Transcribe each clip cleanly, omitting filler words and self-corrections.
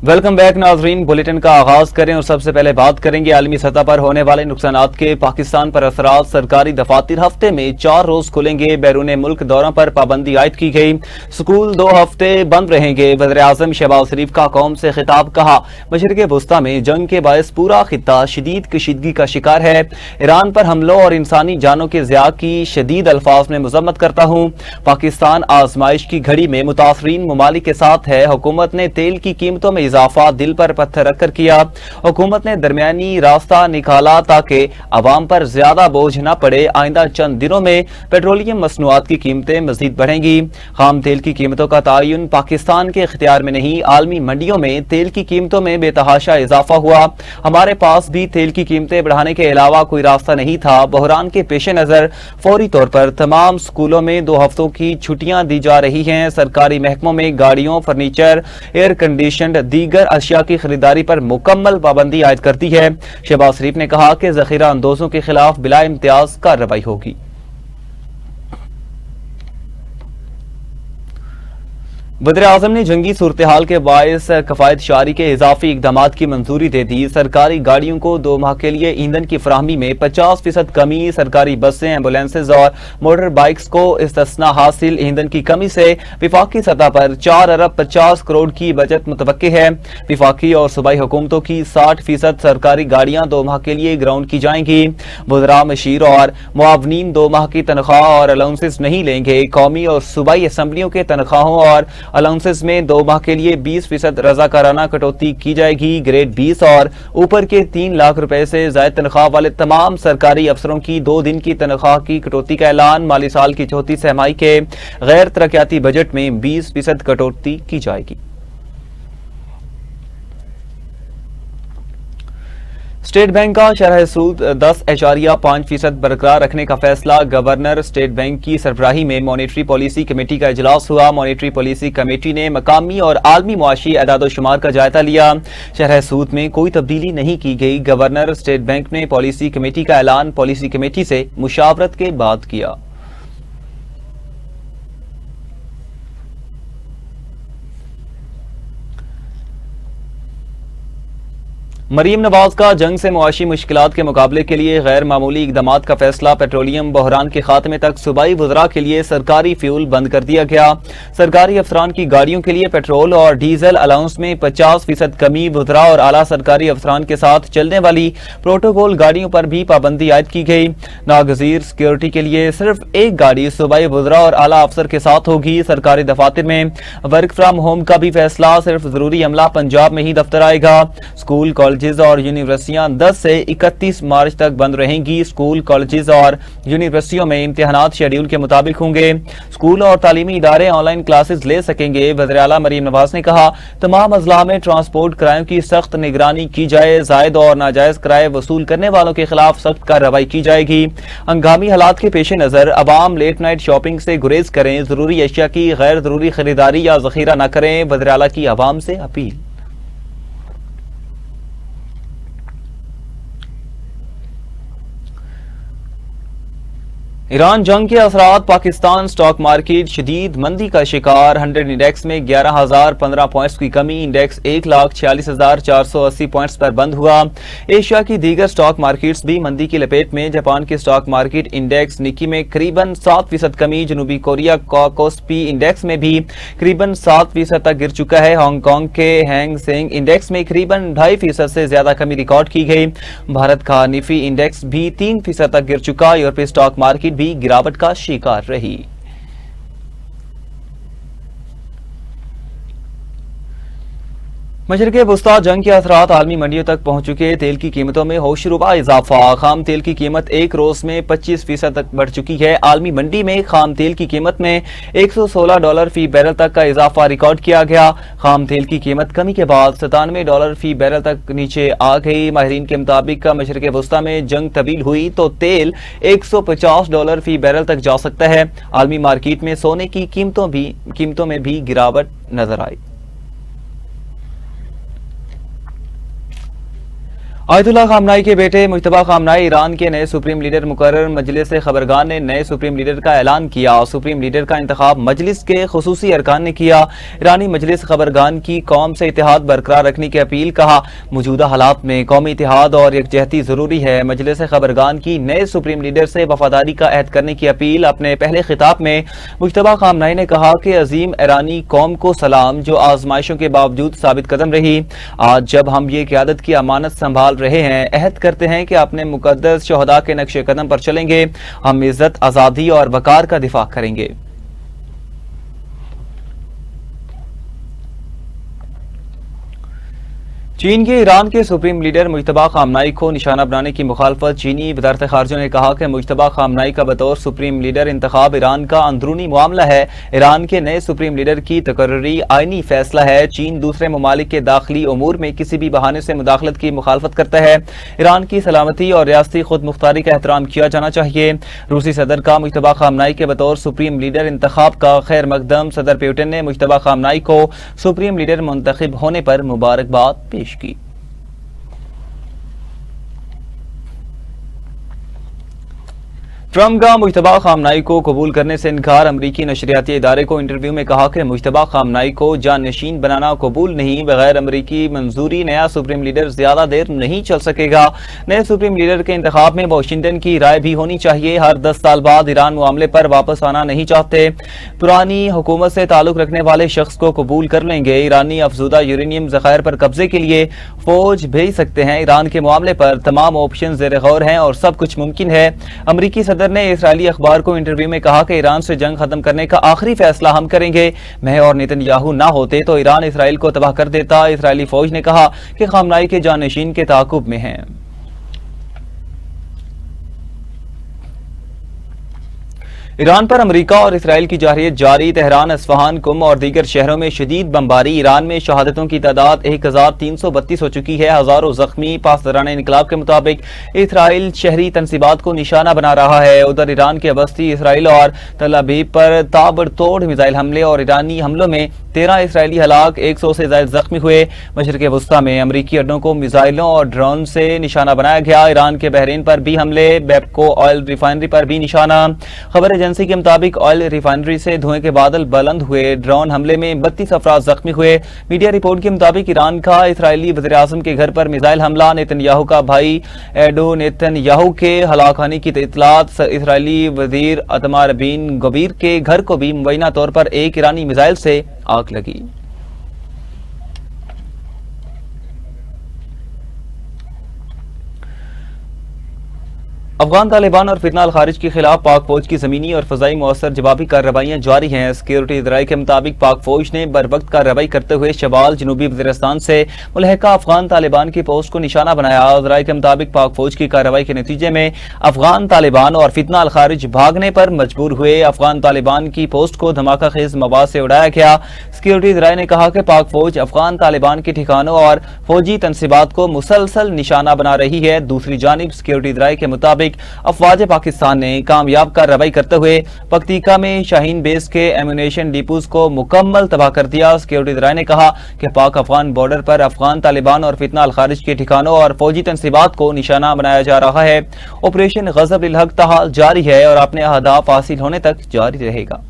Welcome back नाजरीन। Bulletin का आगाज करें और सबसे पहले बात करेंगे आलमी सतह पर होने वाले नुकसानात के। पाकिस्तान पर असरात। सरकारी दफातर हफ्ते में 4 रोज खुलेंगे। बैरून मुल्क दौरों पर पाबंदी आयद की गई। स्कूल 2 हफ्ते बंद रहेंगे। वज़ीर-ए-आज़म शहबाज शरीफ का कौम से खिताब। कहा, मशरिक़ वुस्ता में जंग के बायस पूरा खित्ता शदीद कशीदगी का शिकार है। ईरान पर हमलों और इंसानी जानों के ज़िया की शदीद अल्फाज में मजम्मत करता हूँ। पाकिस्तान आजमाइश की घड़ी में मुतासरीन ममालिक के साथ है। हुकूमत ने तेल की कीमतों में इजाफा दिल पर पत्थर रखकर किया। हुकूमत ने दरमियानी रास्ता निकाला ताकि अवाम पर ज्यादा बोझ न पड़े। आइंदा चंद दिनों में पेट्रोलियम मसनूआत की कीमतें मजीद बढ़ेंगी। खाम तेल की कीमतों का तयन पाकिस्तान के इख्तियार में नहीं। आलमी मंडियों में तेल की कीमतों में बेतहाशा इजाफा हुआ। हमारे पास भी तेल की कीमतें बढ़ाने के अलावा कोई रास्ता नहीं था। बहरान के पेश नजर फौरी तौर पर तमाम स्कूलों में 2 हफ्तों की छुट्टियां दी जा रही हैं। सरकारी महकमों में गाड़ियों, फर्नीचर, एयर कंडीशनड दीगर अशिया की खरीदारी पर मुकम्मल पाबंदी आयद करती है। शहबाज शरीफ ने कहा कि जखीरा अंदोजों के खिलाफ बिला इम्तियाज कार्रवाई होगी। वज़ीर-ए-आज़म ने जंगी सूरत हाल के बायस कफायत शारी के इजाफी इकदामात की मंजूरी दे दी। सरकारी गाड़ियों को 2 माह के लिए ईंधन की फराहमी में 50% कमी। सरकारी बसें, एम्बुलेंसेज और मोटर बाइक्स को इस्तिस्ना हासिल। ईंधन की कमी से विफाकी सतह पर 4 अरब 50 करोड़ की बचत मुतवक्की है। विफाकी और सूबाई हुकूमतों की 60% सरकारी गाड़ियां 2 माह के लिए ग्राउंड की जाएंगी। वज़रा, मशीर और मुआवनीन 2 माह की तनख्वाह और अलाउंसेस नहीं लेंगे। कौमी और सूबाई असम्बलियों के तनख्वाहों और अलाउंसेस में 2 माह के लिए 20% रजाकाराना कटौती की जाएगी। ग्रेड 20 और ऊपर के 3 लाख रुपए से ज्यादा तनख्वाह वाले तमाम सरकारी अफसरों की 2 दिन की तनख्वाह की कटौती का ऐलान। माली साल की चौथी तिमाही के गैर तरक्याती बजट में 20% कटौती की जाएगी। स्टेट बैंक का शरह सूद 10.5% बरकरार रखने का फैसला। गवर्नर स्टेट बैंक की सरबराही में मॉनेटरी पॉलिसी कमेटी का इजलास हुआ। मॉनेटरी पॉलिसी कमेटी ने मकामी और आलमी मुआशी एदाद-ओ-शुमार का जायजा लिया। शरह सूद में कोई तब्दीली नहीं की गई। गवर्नर स्टेट बैंक ने पॉलिसी कमेटी का ऐलान पॉलिसी कमेटी से मुशावरत के बाद किया। मरीम नवाज का जंग से मुआशी मुश्किलात के मुकाबले के लिए गैर मामूली इकदामात का फैसला। पेट्रोलियम बहरान के खात्मे तक सूबाई वज़रा के लिए सरकारी फ्यूल बंद कर दिया गया। सरकारी अफसरान की गाड़ियों के लिए पेट्रोल और डीजल अलाउंस में 50% कमी। वज़रा और आला सरकारी अफसरान के साथ चलने वाली प्रोटोकॉल गाड़ियों पर भी पाबंदी आयद की गई। नागजीर सिक्योरिटी के लिए सिर्फ एक गाड़ी सूबाई वज़रा और आला अफसर के साथ होगी। सरकारी दफातर में वर्क फ्राम होम का भी फैसला। सिर्फ जरूरी अमला पंजाब में ही दफ्तर आएगा। स्कूल, कॉलेज और यूनिवर्सिटियां 10 से 31 मार्च तक बंद रहेंगी। स्कूल, कॉलेजेस और यूनिवर्सिटियों में इम्तिहानात शेड्यूल के मुताबिक होंगे। स्कूल और तालीमी इदारे ऑनलाइन क्लासेस ले सकेंगे। वज़ीर आला मरीम नवाज ने कहा, तमाम अजला में ट्रांसपोर्ट किरायों की सख्त निगरानी की जाए। जायद और नाजायज किराए वसूल करने वालों के खिलाफ सख्त कार्रवाई की जाएगी। हंगामी हालात के पेश नजर अवाम लेट नाइट शॉपिंग से गुरेज करें। जरूरी अशिया की गैर जरूरी खरीदारी या जखीरा न करें। वज़ीर आला की अवाम से अपील। ईरान जंग के असरात। पाकिस्तान स्टॉक मार्केट शदीद मंदी का शिकार। 100 इंडेक्स में 11,015 पॉइंट्स की कमी। इंडेक्स 1,46,480 पॉइंट्स पर बंद हुआ। एशिया की दीगर स्टॉक मार्केट्स भी मंदी की लपेट में। जापान के स्टॉक मार्केट इंडेक्स निकी में करीबन 7% कमी। जनूबी कोरिया का कोस्पी इंडेक्स में भी करीबन 7% तक गिर चुका है। हांगकांग के हैंग सेंग इंडेक्स में करीबन 2.5% से ज्यादा कमी रिकॉर्ड की गई। भारत का निफी इंडेक्स भी 3% तक गिर चुका। यूरोपीय स्टॉक मार्केट भी गिरावट का शिकार रही। मशरिक़ वुस्ता जंग के असरात आलमी मंडियों तक पहुंच चुके। तेल की कीमतों में होशरुबा इजाफा। खाम तेल की कीमत एक रोज में 25% तक बढ़ चुकी है। आलमी मंडी में खाम तेल की कीमत में $116 फी बैरल तक का इजाफा रिकॉर्ड किया गया। खाम तेल की कीमत कमी के बाद $97 फी बैरल तक नीचे आ गई। माहिरीन के मुताबिक मशरिक़ वुस्ता में जंग तवील हुई तो तेल $150 फी बैरल तक जा सकता है। आलमी मार्केट में सोने की कीमतों में भी गिरावट नजर आई। آیت اللہ خامنائی کے بیٹے مجتبی خامنائی ایران کے نئے سپریم لیڈر مقرر۔ مجلس خبرگان نے نئے سپریم لیڈر کا اعلان کیا۔ سپریم لیڈر کا انتخاب مجلس کے خصوصی ارکان نے کیا۔ ایرانی مجلس خبرگان کی قوم سے اتحاد برقرار رکھنے کی اپیل، کہا موجودہ حالات میں قومی اتحاد اور یکجہتی ضروری ہے۔ مجلس خبرگان کی نئے سپریم لیڈر سے وفاداری کا عہد کرنے کی اپیل۔ اپنے پہلے خطاب میں مجتبی خامنائی نے کہا کہ عظیم ایرانی قوم کو سلام، جو آزمائشوں کے باوجود ثابت قدم رہی۔ آج جب ہم یہ قیادت کی امانت سنبھال رہے ہیں، عہد کرتے ہیں کہ اپنے مقدس شہداء کے نقش قدم پر چلیں گے۔ ہم عزت، آزادی اور وقار کا دفاع کریں گے۔ چین کے ایران کے سپریم لیڈر مجتبی خامنائی کو نشانہ بنانے کی مخالفت۔ چینی وزارت خارجہ نے کہا کہ مجتبی خامنائی کا بطور سپریم لیڈر انتخاب ایران کا اندرونی معاملہ ہے۔ ایران کے نئے سپریم لیڈر کی تقرری آئینی فیصلہ ہے۔ چین دوسرے ممالک کے داخلی امور میں کسی بھی بہانے سے مداخلت کی مخالفت کرتا ہے۔ ایران کی سلامتی اور ریاستی خود مختاری کا احترام کیا جانا چاہیے۔ روسی صدر کا مجتبی خامنائی کے بطور سپریم لیڈر انتخاب کا خیر مقدم۔ صدر پیوٹن نے مجتبی خامنائی کو سپریم لیڈر منتخب ہونے پر مبارکباد پیش کی۔ ٹرمپ کا مجتبی خامنائی کو قبول کرنے سے انکار۔ امریکی نشریاتی ادارے کو انٹرویو میں کہا کہ مجتبی خامنائی کو جانشین بنانا قبول نہیں۔ بغیر امریکی منظوری نیا سپریم لیڈر زیادہ دیر نہیں چل سکے گا۔ نئے سپریم لیڈر کے انتخاب میں واشنگٹن کی رائے بھی ہونی چاہیے۔ ہر 10 سال بعد ایران معاملے پر واپس آنا نہیں چاہتے۔ پرانی حکومت سے تعلق رکھنے والے شخص کو قبول کر لیں گے۔ ایرانی افزودہ یورینیم ذخائر پر قبضے کے لیے فوج بھیج سکتے ہیں۔ ایران کے معاملے پر تمام آپشن زیر غور ہیں اور سب کچھ ممکن ہے۔ امریکی صدر نے اسرائیلی اخبار کو انٹرویو میں کہا کہ ایران سے جنگ ختم کرنے کا آخری فیصلہ ہم کریں گے۔ میں اور نیتن یاہو نہ ہوتے تو ایران اسرائیل کو تباہ کر دیتا۔ اسرائیلی فوج نے کہا کہ خامنائی کے جانشین کے تعاقب میں ہیں۔ ایران پر امریکہ اور اسرائیل کی جارحیت جاری۔ تہران، اصفہان، قم اور دیگر شہروں میں شدید بمباری۔ ایران میں شہادتوں کی تعداد 1332 ہو چکی ہے، ہزاروں زخمی۔ پاسداران انقلاب کے مطابق اسرائیل شہری تنصیبات کو نشانہ بنا رہا ہے۔ ادھر ایران کے وسطی اسرائیل اور تل ابیب پر تابڑ توڑ میزائل حملے اور ایرانی حملوں میں 13 اسرائیلی ہلاک، 100 سے زائد زخمی ہوئے۔ مشرق وسطی میں امریکی اڈوں کو میزائلوں اور ڈرون سے نشانہ بنایا گیا۔ ایران کے بحرین پر بھی حملے، بیپکو آئل ریفائنری پر بھی نشانہ۔ خبر ایجنسی کے مطابق آئل ریفائنری سے دھوئیں کے بادل بلند ہوئے۔ ڈرون حملے میں 32 افراد زخمی ہوئے۔ میڈیا رپورٹ کے مطابق ایران کا اسرائیلی وزیراعظم کے گھر پر میزائل حملہ۔ نیتن یاہو کا بھائی ایڈو نیتن یاہو کے ہلاک ہونے کی اطلاعات۔ اسرائیلی وزیر اتمار بن گویر کے گھر کو بھی مبینہ طور پر ایک ایرانی میزائل سے آگ لگی۔ افغان طالبان اور فتنہ الخارج کے خلاف پاک فوج کی زمینی اور فضائی مؤثر جوابی کارروائیاں جاری ہیں۔ سیکیورٹی ذرائع کے مطابق پاک فوج نے بروقت کارروائی کرتے ہوئے شمال جنوبی وزیرستان سے ملحقہ افغان طالبان کی پوسٹ کو نشانہ بنایا۔ ذرائع کے مطابق پاک فوج کی کارروائی کے نتیجے میں افغان طالبان اور فتنہ الخارج بھاگنے پر مجبور ہوئے۔ افغان طالبان کی پوسٹ کو دھماکہ خیز مواد سے اڑایا گیا۔ سیکیورٹی ذرائع نے کہا کہ پاک فوج افغان طالبان کے ٹھکانوں اور فوجی تنصیبات کو مسلسل نشانہ بنا رہی ہے۔ دوسری جانب سیکیورٹی ذرائع کے مطابق افواج پاکستان نے کامیاب کارروائی کرتے ہوئے پکتیکا میں شاہین بیس کے ایمونیشن ڈیپوز کو مکمل تباہ کر دیا۔ سیکیورٹی ذرائع نے کہا کہ پاک افغان بارڈر پر افغان طالبان اور فتنہ الخارج کے ٹھکانوں اور فوجی تنصیبات کو نشانہ بنایا جا رہا ہے۔ آپریشن غضب للحق تاحال جاری ہے اور اپنے اہداف حاصل ہونے تک جاری رہے گا۔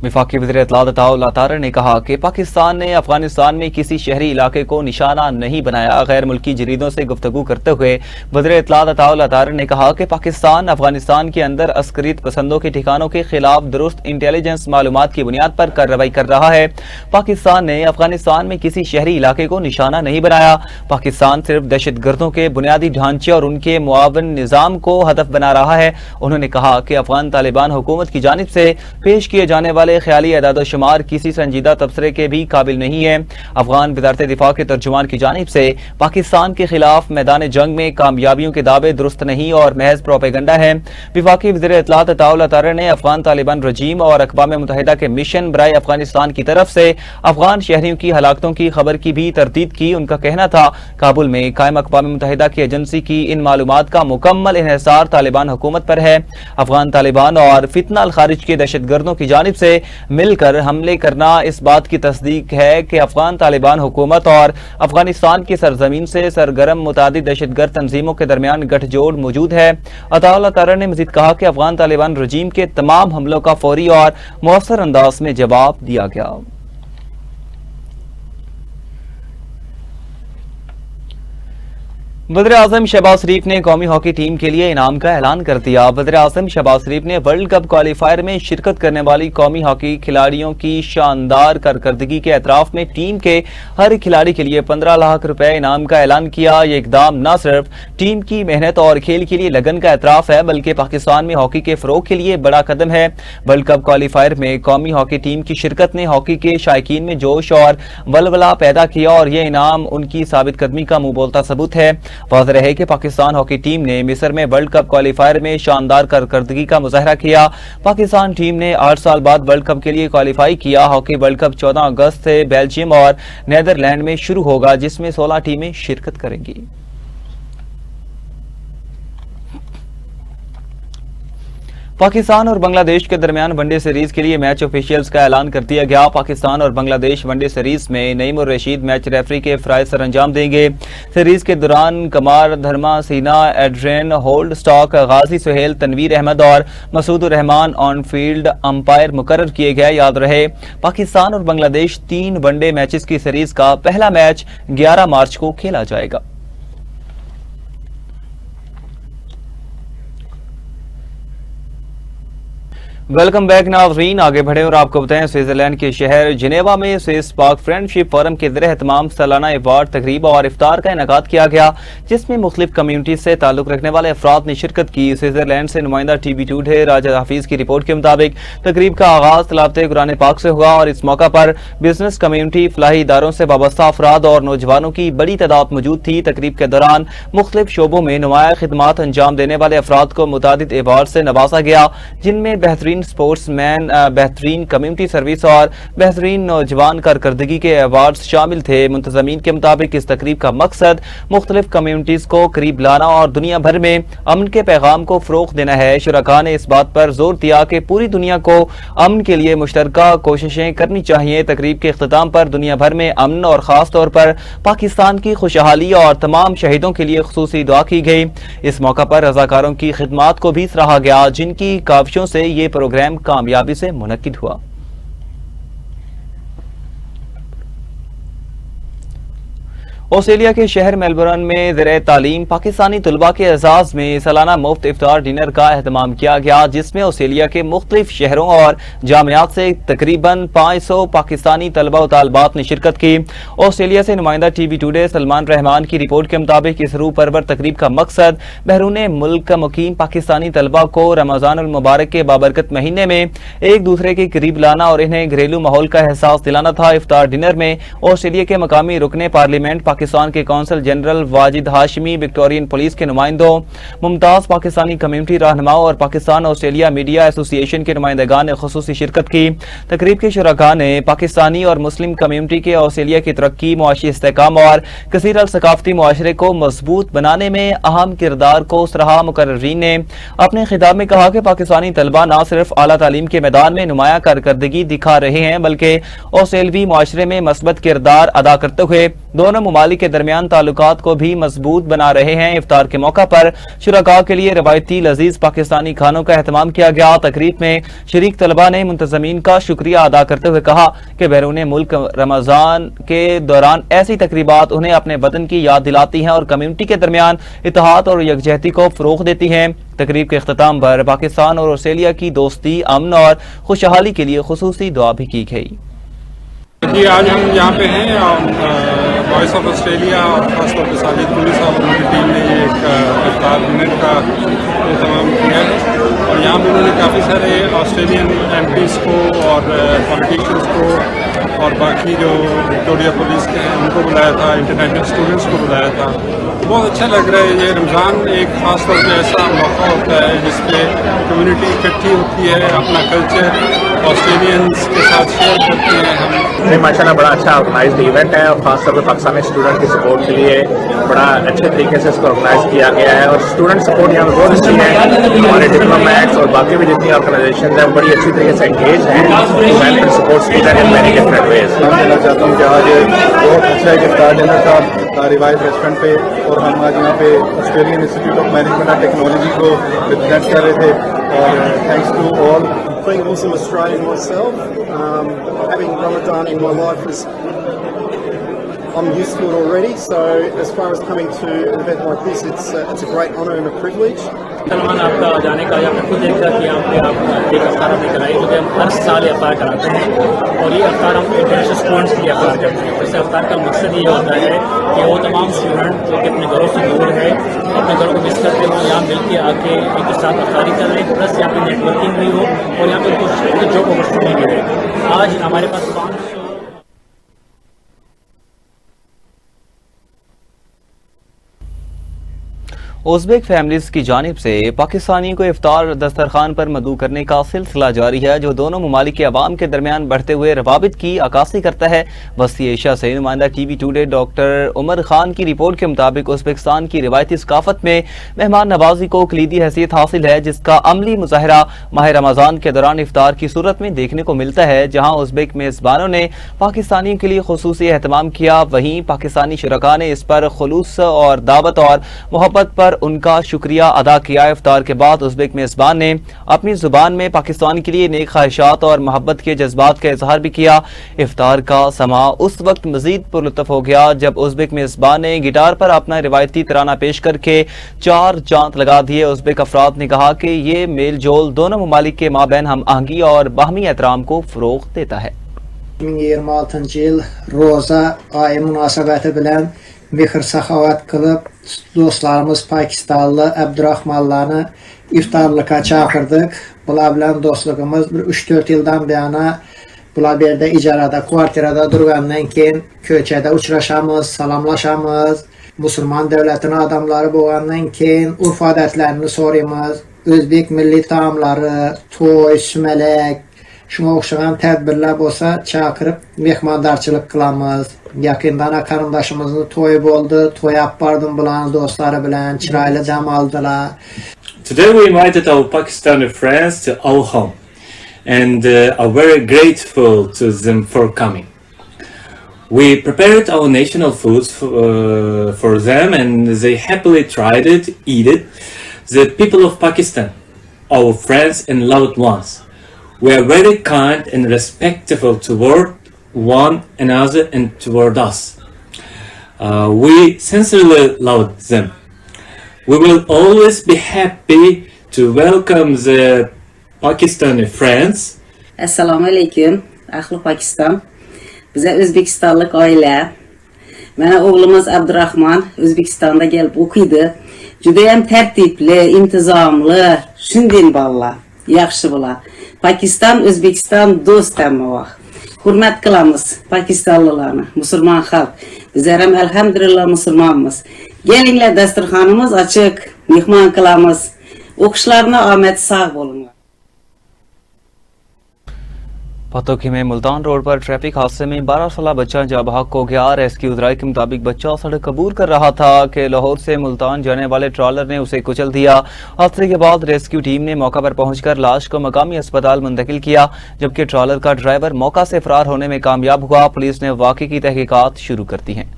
وفاقی وزیر اطلاعات عطاء اللہ طاہر نے کہا کہ پاکستان نے افغانستان میں کسی شہری علاقے کو نشانہ نہیں بنایا۔ غیر ملکی جریدوں سے گفتگو کرتے ہوئے وزیر اطلاعات عطاء اللہ طاہر نے کہا کہ پاکستان افغانستان کے اندر عسکریت پسندوں کے ٹھکانوں کے خلاف درست انٹیلیجنس معلومات کی بنیاد پر کارروائی کر رہا ہے۔ پاکستان نے افغانستان میں کسی شہری علاقے کو نشانہ نہیں بنایا۔ پاکستان صرف دہشت گردوں کے بنیادی ڈھانچے اور ان کے معاون نظام کو ہدف بنا رہا ہے۔ انہوں نے کہا کہ افغان طالبان حکومت کی جانب سے پیش کیے جانے والے خیالی اعداد و شمار کسی سنجیدہ تبصرے کے بھی قابل نہیں ہے۔ افغان وزارت دفاع کے ترجمان کی جانب سے پاکستان کے خلاف میدان جنگ میں کامیابیوں کے دعوے درست نہیں اور محض پروپیگنڈا ہے۔ وفاقی وزیر اطلاعات عطاء اللہ طاہر نے افغان طالبان رجیم اور اقوام متحدہ کے مشن برائے افغانستان کی طرف سے افغان شہریوں کی ہلاکتوں کی خبر کی بھی تردید کی۔ ان کا کہنا تھا کابل میں قائم اقوام متحدہ کی ایجنسی کی ان معلومات کا مکمل انحصار طالبان حکومت پر ہے۔ افغان طالبان اور فتنہ الخارج کے دہشت گردوں کی جانب سے سے مل کر حملے کرنا اس بات کی تصدیق ہے کہ افغان طالبان حکومت اور افغانستان کی سرزمین سے سرگرم متعدد دہشت گرد تنظیموں کے درمیان گٹھ جوڑ موجود ہے۔ عطا اللہ تارڑ نے مزید کہا کہ افغان طالبان رجیم کے تمام حملوں کا فوری اور مؤثر انداز میں جواب دیا گیا۔ وزیر اعظم شہباز شریف نے قومی ہاکی ٹیم کے لیے انعام کا اعلان کر دیا۔ وزیر اعظم شہباز شریف نے ورلڈ کپ کوالیفائر میں شرکت کرنے والی قومی ہاکی کھلاڑیوں کی شاندار کارکردگی کے اعتراف میں ٹیم کے ہر کھلاڑی کے لیے 15 لاکھ روپے انعام کا اعلان کیا۔ یہ اقدام نہ صرف ٹیم کی محنت اور کھیل کے لیے لگن کا اعتراف ہے بلکہ پاکستان میں ہاکی کے فروغ کے لیے بڑا قدم ہے۔ ورلڈ کپ کوالیفائر میں قومی ہاکی ٹیم کی شرکت نے ہاکی کے شائقین میں جوش اور ولولہ پیدا کیا اور یہ انعام ان کی ثابت قدمی کا منہ بولتا ثبوت ہے۔ واضح رہے کہ پاکستان ہاکی ٹیم نے مصر میں ورلڈ کپ کوالیفائر میں شاندار کارکردگی کا مظاہرہ کیا۔ پاکستان ٹیم نے 8 سال بعد ورلڈ کپ کے لیے کوالیفائی کیا۔ ہاکی ورلڈ کپ 14 اگست سے بیلجیم اور نیدرلینڈ میں شروع ہوگا جس میں 16 ٹیمیں شرکت کریں گی۔ پاکستان اور بنگلہ دیش کے درمیان ون ڈے سیریز کے لیے میچ آفیشیلز کا اعلان کر دیا گیا۔ پاکستان اور بنگلہ دیش ون ڈے سیریز میں نعیم الرشید میچ ریفری کے فرائض سر انجام دیں گے۔ سیریز کے دوران کمار دھرما سینا، ایڈرین ہولڈ سٹاک، غازی سہیل، تنویر احمد اور مسعود الرحمان آن فیلڈ امپائر مقرر کیے گئے۔ یاد رہے پاکستان اور بنگلہ دیش 3 ون ڈے میچز کی سیریز کا پہلا میچ 11 مارچ کو کھیلا جائے گا۔ ویلکم بیک ناظرین، آگے بڑھیں اور آپ کو بتائیں سوئٹزرلینڈ کے شہر جنیوا میں سوئس پاک فرینڈشپ فورم کے زیر اہتمام سالانہ ایوارڈ تقریب اور افطار کا انعقاد کیا گیا جس میں مختلف کمیونٹیز سے تعلق رکھنے والے افراد نے شرکت کی۔ سوئٹزرلینڈ سے نمائندہ ٹی وی ٹوڈے راجہ حفیظ کی رپورٹ کے مطابق تقریب کا آغاز تلاوت قرآن پاک سے ہوا اور اس موقع پر بزنس کمیونٹی، فلاحی اداروں سے وابستہ افراد اور نوجوانوں کی بڑی تعداد موجود تھی۔ تقریب کے دوران مختلف شعبوں میں نمایاں خدمات انجام دینے والے افراد کو متعدد ایوارڈ سے نوازا گیا جن میں بہترین سپورٹس مین، بہترین کمیونٹی سروس اور بہترین نوجوان کارکردگی کے ایوارڈز شامل تھے۔ منتظمین کے مطابق اس تقریب کا مقصد مختلف کمیونٹیز کو قریب لانا اور دنیا بھر میں امن کے پیغام کو فروغ دینا ہے۔ شرکاء نے اس بات پر زور دیا کہ پوری دنیا کو امن کے لیے مشترکہ کوششیں کرنی چاہیے۔ تقریب کے اختتام پر دنیا بھر میں امن اور خاص طور پر پاکستان کی خوشحالی اور تمام شہیدوں کے لیے خصوصی دعا کی گئی۔ اس موقع پر رضاکاروں کی خدمات کو بھی سراہا گیا جن کی کاوشوں سے یہ پروگرام کامیابی سے منعقد ہوا۔ آسٹریلیا کے شہر میلبورن میں زیر تعلیم پاکستانی طلباء کے اعزاز میں سالانہ مفت افطار ڈنر کا اہتمام کیا گیا جس میں آسٹریلیا کے مختلف شہروں اور جامعات سے تقریباً 500 پاکستانی طلباء و طالبات نے شرکت کی۔ آسٹریلیا سے نمائندہ ٹی وی ٹوڈے سلمان رحمان کی رپورٹ کے مطابق اس روح پرور تقریب کا مقصد بیرون ملک مقیم پاکستانی طلباء کو رمضان المبارک کے بابرکت مہینے میں ایک دوسرے کے قریب لانا اور انہیں گھریلو ماحول کا احساس دلانا تھا۔ افطار ڈنر میں آسٹریلیا کے مقامی رکن پارلیمنٹ پاکستان کے consul general Wajid Hashmi, Victorian police کے نمائندوں، ممتاز پاکستانی کمیونٹی رہنماؤں اور پاکستان آسٹریلیا میڈیا ایسوسی ایشن کے نمائندگان نے خصوصی شرکت کی۔ تقریب کے شرکاء نے پاکستانی اور مسلم کمیونٹی کے آسٹریلیا کی ترقی، معاشی استحکام اور کثیر الثقافتی معاشرے کو مضبوط بنانے میں اہم کردار کو سراہا۔ مقررین نے اپنے خطاب میں کہا کہ پاکستانی طلباء نہ صرف اعلیٰ تعلیم کے میدان میں نمایاں کارکردگی دکھا رہے ہیں بلکہ آسٹریلوی معاشرے میں مثبت کردار ادا کرتے ہوئے دونوں ممالک کے درمیان تعلقات کو بھی مضبوط بنا رہے ہیں۔ افطار کے موقع پر شرکاء کے لیے روایتی لذیذ پاکستانی کھانوں کا اہتمام کیا گیا۔ تقریب میں شریک طلباء نے منتظمین کا شکریہ ادا کرتے ہوئے کہا کہ بیرون ملک رمضان کے دوران ایسی تقریبات انہیں اپنے وطن کی یاد دلاتی ہیں اور کمیونٹی کے درمیان اتحاد اور یکجہتی کو فروغ دیتی ہیں۔ تقریب کے اختتام پر پاکستان اور آسٹریلیا کی دوستی، امن اور خوشحالی کے لیے خصوصی دعا بھی کی گئی۔ جی آج ہم یہاں پہ ہیں وائس آف آسٹریلیا اور خاص طور پہ ساجد پوری صاحب اور ان کی ٹیم نے یہ ایک افطار ڈنر کا اہتمام کیا ہے اور یہاں پہ انہوں نے کافی سارے آسٹریلین ایم پیز کو اور پولیٹیشینس کو اور باقی جو وکٹوریا پولیس کے ہیں ان کو بلایا تھا، انٹرنیشنل اسٹوڈنٹس کو بلایا تھا۔ بہت اچھا لگ رہا ہے۔ یہ رمضان ایک خاص طور پہ ایسا موقع ہوتا ہے جس پہ کمیونٹی اکٹھی ہوتی ہے، اپنا کلچر آسٹریلینس کے ساتھ شیئر کرتے ہیں۔ ہم ماشاء اللہ بڑا اچھا آرگنائزڈ ایونٹ ہے اور خاص طور پہ پاکستانی اسٹوڈنٹ کی سپورٹ کے لیے بڑا اچھے طریقے سے اس کو آرگنائز کیا گیا ہے اور اسٹوڈنٹ سپورٹ یہاں پہ بہت اچھی ہے۔ ہمارے ڈپلومیٹ मैक्स और बाकी भी जितनी ऑर्गेनाइजेशन हैं बड़ी अच्छी तरीके से एंगेज हैं to help and support student in many different ways. मैं कहना चाहता हूँ कि आज बहुत अच्छा एक इफ्तार डिनर था रिवाइव रेस्टोरेंट पे, और हम आज यहाँ पे Australian institute of management and technology को रिप्रेजेंट कर रहे थे, और thanks to all. Being also Australian myself, having Ramadan in my life is, I'm used to it already, so as far as coming to an event like this, it's a great honour and a privilege. Salman आपका जाने का या खुद देखा कि आप एक अफ्तार हमने कराई, जो कि हम हर साल ये अफ्तार कराते हैं, और ये अफ्तार हम इंटरनेशनल स्टूडेंट्स के लिए अफ्तार करते हैं। वैसे अफ्तार का मकसद ये होता है कि वो तमाम स्टूडेंट जो कि अपने घरों से दूर है, अपने घरों को मिस करते हो, यहाँ मिल के आके एक साथ अफ्तारी कर रहे हैं, प्लस यहाँ पे नेटवर्किंग भी हो और यहाँ पे कुछ जॉब अपॉर्चुनिटी भी है। आज हमारे पास 500 उज़्बेक फैमिलीज की जानिब से पाकिस्तानियों को इफ्तार दस्तरखान पर मदऊ करने का सिलसिला जारी है, जो दोनों ममालिक के अवाम के दरमियान बढ़ते हुए रवाबित की अक्कासी करता है। वस्ती एशिया से नुमाइंदा TV today doctor Umar Khan की रिपोर्ट के मुताबिक उज़्बेकिस्तान की रिवायती सकाफत में मेहमान नवाजी को कलीदी हैसियत हासिल है, जिसका अमली मुजाहरा माह रमज़ान के दौरान इफ्तार की सूरत में देखने को मिलता है। जहाँ उज़्बेक मेज़बानों ने पाकिस्तानियों के लिए खुसूसी एहतमाम किया, वहीं पाकिस्तानी शुरका ने इस पर खुलूस और दावत और मोहब्बत पर उनका शुक्रिया अदा किया। इफ्तार के बाद उज़्बेक मेज़बान ने अपनी जुबान में पाकिस्तान के लिए नेक ख्वाहिशात और मोहब्बत के जज्बात का इजहार भी किया। इफ्तार का समा उस वक्त मजीद पुरलुत्फ हो गया जब उज़्बेक मेज़बान ने गिटार पर अपना रिवायती तराना पेश करके 4 चांद लगा दिए। उज़्बेक अफराद ने कहा कि ये मेल जोल दोनों ममालिक के माबैन हम आहंगी और बाहमी एहतराम को फ़रोग़ देता है। 2026 yıl Roza ayı münasebeti bilen mehr sahavat kılıp dostlarımız Pakistanlı Abdurrahmanlarını iftarlığa çağırdık. Bunlar bilen dostluğumuz 3-4 yıldan beri bunlar bir de icarada, kvartirada durgandan keyin köçede uçraşamız, salamlaşamız. Müslüman devletinin adamları boğandan keyin urf adetlerini soruyumuz. Özbek milli taamları, toy, sümelek, shunga o'xshagan tadbirlar bo'lsa chaqirib mehmondorchilik qilamiz. Yaqindan qarindoshimizni to'yi bo'ldi, to'y olib bordim bularni do'stlari bilan, chiroyli dam oldilar. Today we invited our Pakistani friends to our home and are very grateful to them for coming. We prepared our national foods for them and they happily tried it, eat it. The people of Pakistan, our friends and loved ones, we are very kind and respectful toward one another and toward us. We sincerely love them. We will always be happy to welcome the Pakistani friends. Assalomu alaykum, ahli Pakistan. Bize O'zbekistonlik oila. Mana o'g'limiz Abdurrahman O'zbekistonda kelib o'qiydi. Juda ham tartibli, intizomli, shunday bolalar, yaxshi bo'lar. Pakistan, O'zbekiston do'st hamma. Hurmat qilamiz Pakistonlilarni, musulmon xalq. Bizlar ham alhamdulillah musulmonmiz. Kelinglar, dasturxonimiz ochiq, mehmon qilamiz. O'qishlarni omad sog' bo'linglar. पतोखी में Multan road पर traffic हादसे में 12 साल बच्चा जाँ बहक हो गया। रेस्क्यू अधराई के मुताबिक बच्चा सड़क अबूर कर रहा था कि लाहौर से मुल्तान जाने वाले ट्रॉलर ने उसे कुचल दिया। हादसे के बाद रेस्क्यू टीम ने मौका पर पहुंचकर लाश को मकामी अस्पताल मुंतकिल किया, जबकि ट्रॉलर का ड्राइवर मौका से फरार होने में कामयाब हुआ। पुलिस ने वाक़े की तहकीकात शुरू कर दी हैं।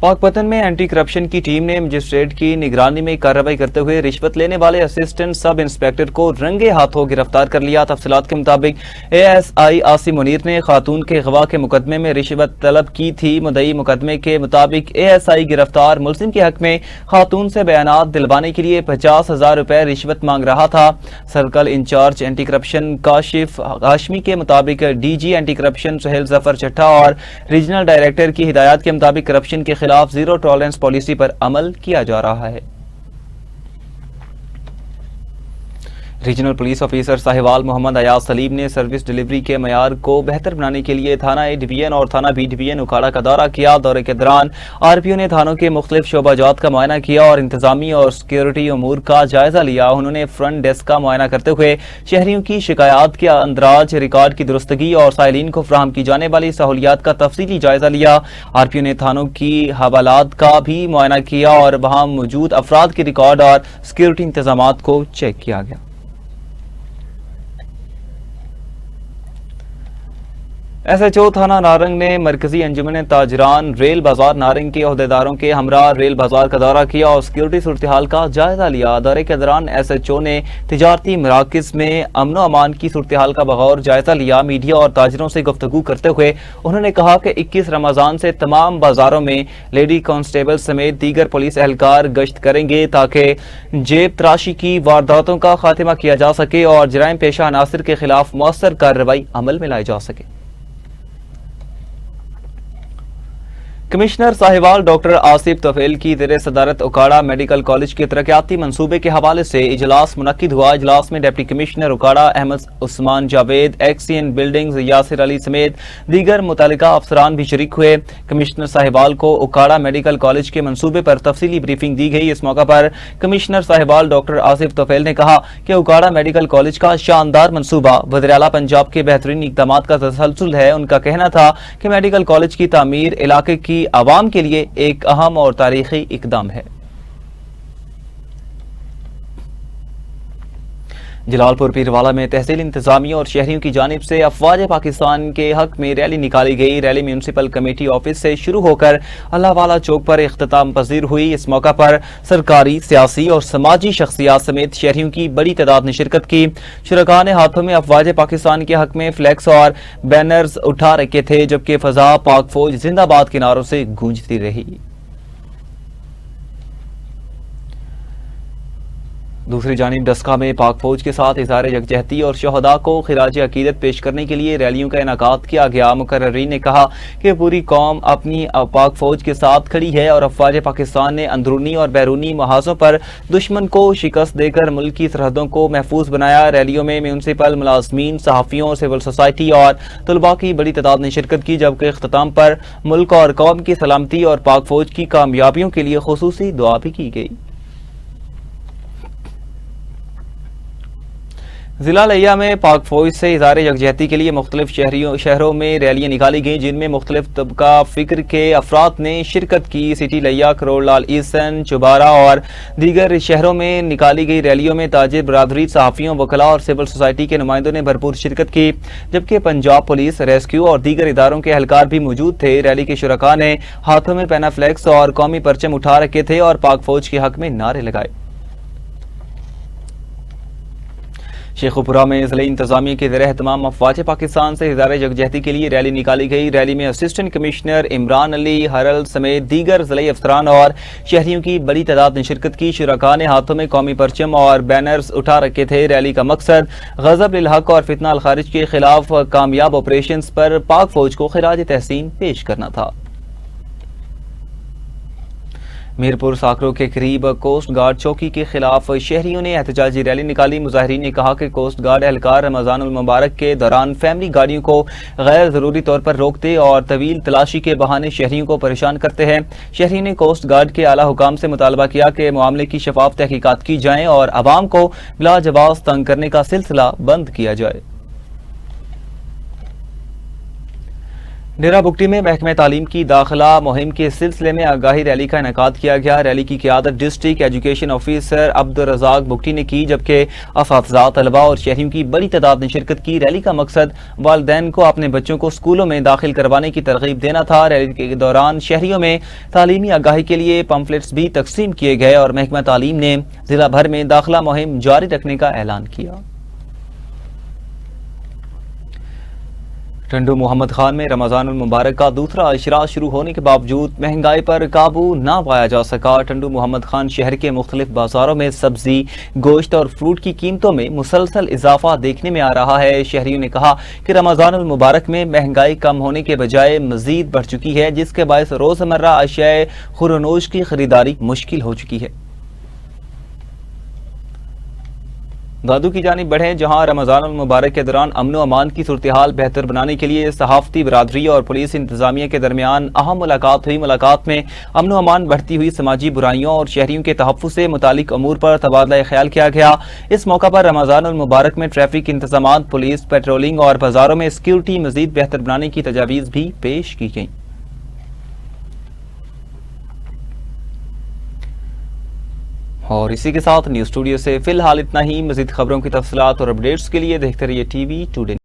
पाकपतन में एंटी करप्शन की टीम ने मजिस्ट्रेट की निगरानी में कार्रवाई करते हुए रिश्वत लेने वाले असिस्टेंट सब इंस्पेक्टर को रंगे हाथों गिरफ्तार कर लिया। तफसीलात के मुताबिक ASI आसिम मुनीर ने खातून के गवाह के मुकदमे में रिश्वत तलब की थी। मुद्दई मुकदमे के मुताबिक ASI गिरफ्तार मुलजिम के हक में खातून से बयानात दिलवाने के लिए 50,000 रुपए रिश्वत मांग रहा था। Circle incharge anti corruption Kashif Hashmi के मुताबिक DG anti corruption Suhail Zafar Chatta और रीजनल डायरेक्टर की हिदायत के मुताबिक करप्शन के खिलाफ जीरो टॉलरेंस पॉलिसी पर अमल किया जा रहा है। Regional police officer Sahiwal Mohammad Ayaz Saleem ने सर्विस डिलीवरी के मयार को बेहतर बनाने के लिए थाना ए डिवीजन और थाना बी डिवीजन उकाड़ा का दौरा किया। दौरे के दौरान आरपीओ ने थानों के मुख्तलिफ शोबाजात का मुआयना किया और इंतजामी और सिक्योरिटी अमूर का जायजा लिया। उन्होंने फ्रंट डेस्क का मुआयना करते हुए शहरियों की शिकायत के अंदराज, रिकॉर्ड की दुरुस्तगी और साइलिन को फराहम की जाने वाली सहूलियात का तफसीली जायजा लिया। आरपीओ ने थानों की हवालात का भी मुआयना किया और वहां मौजूद अफराद के रिकॉर्ड और सिक्योरिटी इंतजामात को चेक किया गया। एसएचओ थाना नारंग ने मरकजी अंजुमन ताजरान रेल बाजार नारंग के अहदेदारों के हमरा रेल बाजार का दौरा किया और सिक्योरिटी सूरत हाल का जायजा लिया। दौरे के दौरान एसएचओ ने तिजारती मराकज में अमन अमान की सूरत हाल का बगौर जायजा लिया। मीडिया और ताजरों से गुफ्तगू करते हुए उन्होंने कहा कि 21 रमजान से तमाम बाजारों में लेडी कांस्टेबल समेत दीगर पुलिस एहलकार गश्त करेंगे ताकि जेब तराशी की वारदातों का खात्मा किया जा सके और जराइम पेशा अनासर के खिलाफ मौसर कार्रवाई अमल में लाई जा सके। कमिश्नर साहिवाल डॉक्टर आसिफ तोफेल की ज़ेर सदारत उकाड़ा मेडिकल कॉलेज के तरक्याती मंसूबे के हवाले से इजलास मुनक्किद हुआ। इजलास में deputy commissioner Okara Ahmad Usman Javed, XEN buildings Yasir Ali समेत दीगर मुतल्लिका अफसरान भी शरीक हुए। कमिश्नर साहिवाल को उकाड़ा मेडिकल कॉलेज के मंसूबे पर तफसीली ब्रीफिंग दी गई। इस मौका पर कमिश्नर साहिवाल डॉक्टर आसिफ तोफेल ने कहा कि उकाड़ा मेडिकल कॉलेज का शानदार मंसूबा वज़ीर-ए-आला पंजाब के बेहतरीन इक़दामात का तसलसल है। उनका कहना था कि मेडिकल कॉलेज की तामीर इलाके की आवाम के लिए एक अहम और तारीखी इकदाम है। जलालपुर पीरवाला में तहसील इंतजामिया और शहरियों की जानिब से अफवाज पाकिस्तान के हक में रैली निकाली गई। रैली म्यूनसिपल कमेटी ऑफिस से शुरू होकर अल्लाहवाला चौक पर इख्तिताम पजीर हुई। इस मौका पर सरकारी, सियासी और समाजी शख्सियात समेत शहरियों की बड़ी तादाद ने शिरकत की। शुरका ने हाथों में अफवाज पाकिस्तान के हक में फ्लैक्स और बैनर्स उठा रखे थे, जबकि फजा पाक फौज जिंदाबाद के नारों से गूंजती रही। दूसरी जानिब डस्का में पाक फौज के साथ इज़हार यकजहती और शहदा को खिराज अकीदत पेश करने के लिए रैलियों का इनेकाद किया गया। मुकर्ररीन ने कहा कि पूरी कौम अपनी पाक फौज के साथ खड़ी है और अफवाज पाकिस्तान ने अंदरूनी और बैरूनी महाजों पर दुश्मन को शिकस्त देकर मुल्क की सरहदों को महफूज बनाया। रैलियों में म्यूनसिपल मुलाजमीन, सहाफ़ियों, सिविल सोसाइटी और तलबा की बड़ी तादाद ने शिरकत की, जबकि इख्तिताम पर मुल्क और कौम की सलामती और पाक फौज की कामयाबियों के लिए खुसूसी दुआ भी की गई। जिला लिया में पाक फौज से इज़हार यकजहती के लिए मुख्तलिफ शहरों में रैलियां निकाली गईं, जिनमें मुख्तलिफ तबका फ़िक्र के अफराद ने शिरकत की। सिटी लिया, करोड़ लाल ईसन, चुबारा और दीगर शहरों में निकाली गई रैलियों में ताजिर बरादरी, सहाफ़ियों, वकला और सिविल सोसाइटी के नुमाइंदों ने भरपूर शिरकत की, जबकि पंजाब पुलिस, रेस्क्यू और दीगर इदारों के एहलकार भी मौजूद थे। रैली के शुरका ने हाथों में पैना फ्लैक्स और कौमी परचम उठा रखे थे और पाक फौज के हक में नारे लगाए। शेखुपुरा में ज़िले इंतजामिया के ज़ेर एहतमाम अफवाज पाकिस्तान से इज़हार यकजहती के लिए रैली निकाली गई। रैली में असिस्टेंट कमिश्नर इमरान अली हरल समेत दीगर ज़िले अफसरान और शहरियों की बड़ी तादाद ने शिरकत की। शुरका ने हाथों में कौमी परचम और बैनर्स उठा रखे थे। रैली का मकसद गज़ब लिल हक और फितना अल खारिज के खिलाफ कामयाब ऑपरेशन पर पाक फौज को खिराज तहसीन पेश करना था। मीरपुर साकरों के करीब कोस्ट गार्ड चौकी के खिलाफ शहरियों ने एहतजाजी रैली निकाली। मुजाहिरीन ने कहा कि कोस्ट गार्ड एहलकार रमजानुल मुबारक के दौरान फैमिली गाड़ियों को गैर जरूरी तौर पर रोकते और तवील तलाशी के बहाने शहरियों को परेशान करते हैं। शहरियों ने कोस्ट गार्ड के आला हुकाम से मुतालबा किया कि मामले की शफाफ तहकीकात की जाए और आवाम को बिला जवाब तंग करने का सिलसिला बंद किया जाए। डेरा बुगटी में महकमे तालीम की दाखिला मुहिम के सिलसिले में आगाही रैली का इनेकाद किया गया। रैली की क़ियादत district education officer Abdul Razzaq Bugti ने की, जबकि असातिज़ा, तलबा और शहरियों की बड़ी तादाद ने शिरकत की। रैली का मकसद वालिदैन को अपने बच्चों को स्कूलों में दाखिल करवाने की तरगीब देना था। रैली के दौरान शहरियों में तालीमी आगाही के लिए पम्फलेट्स भी तकसीम किए गए और महकमा तालीम ने जिला भर में दाखिला मुहिम जारी रखने का ऐलान किया। टंडू मोहम्मद खान में रमजानुल मुबारक का दूसरा अशरा शुरू होने के बावजूद महंगाई पर काबू ना पाया जा सका। टंडू मोहम्मद खान शहर के मुख्तलिफ बाजारों में सब्जी, गोश्त और फ्रूट की कीमतों में मुसलसल इजाफा देखने में आ रहा है। शहरियों ने कहा कि रमजानुल मुबारक में महंगाई कम होने के बजाय मजीद बढ़ चुकी है, जिसके बायस रोजमर्रा अशियाए खुरनोश की खरीदारी मुश्किल हो चुकी है। دادو کی جانب بڑھیں، جہاں رمضان المبارک کے دوران امن و امان کی صورتحال بہتر بنانے کے لیے صحافتی برادری اور پولیس انتظامیہ کے درمیان اہم ملاقات ہوئی۔ ملاقات میں امن و امان، بڑھتی ہوئی سماجی برائیوں اور شہریوں کے تحفظ سے متعلق امور پر تبادلہ خیال کیا گیا۔ اس موقع پر رمضان المبارک میں ٹریفک انتظامات، پولیس پیٹرولنگ اور بازاروں میں سیکیورٹی مزید بہتر بنانے کی تجاویز بھی پیش کی گئیں۔ اور اسی کے ساتھ نیوز اسٹوڈیو سے فی الحال اتنا ہی۔ مزید خبروں کی تفصیلات اور اپڈیٹس کے لیے دیکھتے رہیے ٹی وی ٹوڈے۔